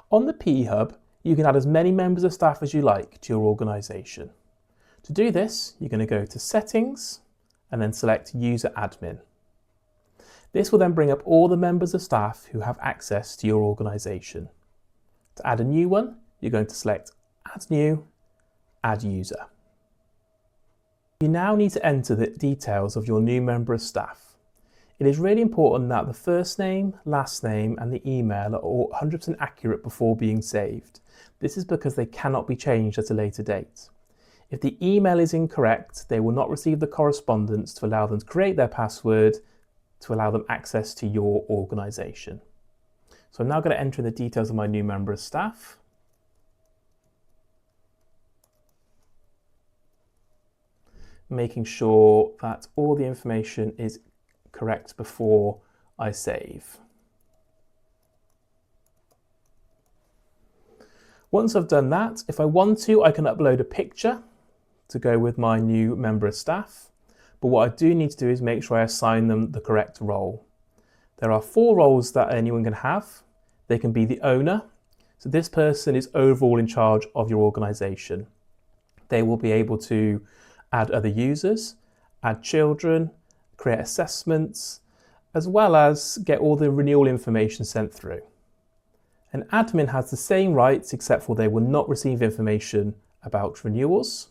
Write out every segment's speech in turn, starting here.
On the PE Hub, you can add as many members of staff as you like to your organisation. To do this, you're going to go to Settings and then select User Admin. This will then bring up all the members of staff who have access to your organisation. To add a new one, you're going to select Add New, Add User. You now need to enter the details of your new member of staff. It is really important that the first name, last name and the email are all 100% accurate before being saved. This is because they cannot be changed at a later date. If the email is incorrect, they will not receive the correspondence to allow them to create their password to allow them access to your organisation. So I'm now going to enter in the details of my new member of staff. Making sure that all the information is correct before I save. Once I've done that, if I want to, I can upload a picture to go with my new member of staff. But what I do need to do is make sure I assign them the correct role. There are 4 roles that anyone can have. They can be the owner. So this person is overall in charge of your organisation. They will be able to add other users, add children, create assessments, as well as get all the renewal information sent through. An admin has the same rights except for they will not receive information about renewals.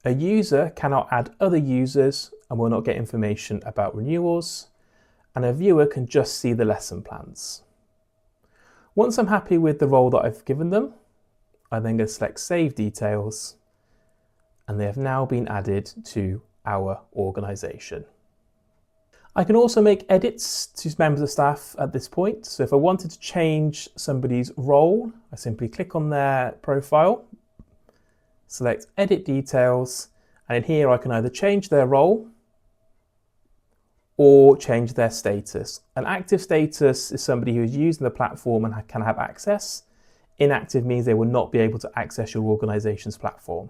A user cannot add other users and will not get information about renewals, and a viewer can just see the lesson plans. Once I'm happy with the role that I've given them, I then go select Save Details, and they have now been added to our organisation. I can also make edits to members of staff at this point. So if I wanted to change somebody's role, I simply click on their profile, select Edit Details, and in here I can either change their role or change their status. An active status is somebody who is using the platform and can have access. Inactive means they will not be able to access your organisation's platform.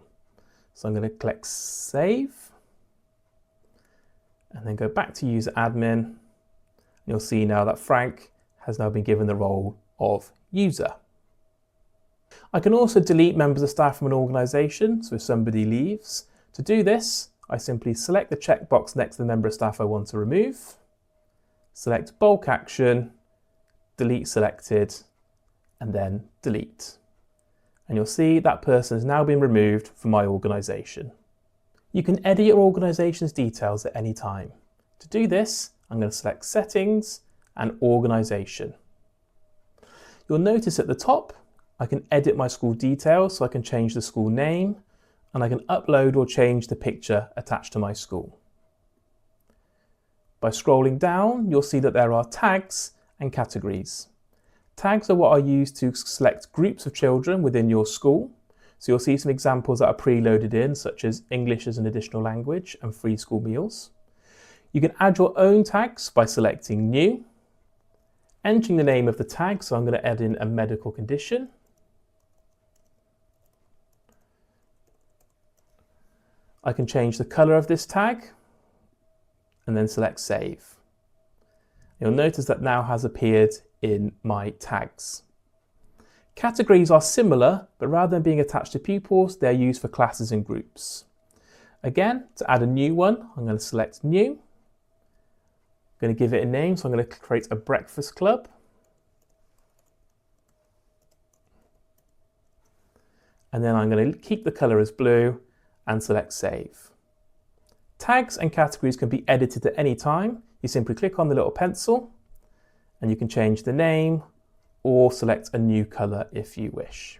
So I'm going to click Save and then go back to User Admin. You'll see now that Frank has now been given the role of user. I can also delete members of staff from an organisation, so if somebody leaves. To do this, I simply select the checkbox next to the member of staff I want to remove, select Bulk Action, Delete Selected, and then Delete. And you'll see that person has now been removed from my organisation. You can edit your organisation's details at any time. To do this, I'm going to select Settings and Organisation. You'll notice at the top, I can edit my school details, so I can change the school name, and I can upload or change the picture attached to my school. By scrolling down, you'll see that there are tags and categories. Tags are what are used to select groups of children within your school. So you'll see some examples that are preloaded in, such as English as an additional language and free school meals. You can add your own tags by selecting New, entering the name of the tag, so I'm going to add in a medical condition. I can change the colour of this tag and then select Save. You'll notice that now has appeared in my tags. Categories are similar, but rather than being attached to pupils, they're used for classes and groups. Again, to add a new one, I'm going to select New. I'm going to give it a name, so I'm going to create a breakfast club. And then I'm going to keep the colour as blue and select Save. Tags and categories can be edited at any time. You simply click on the little pencil and you can change the name or select a new colour if you wish.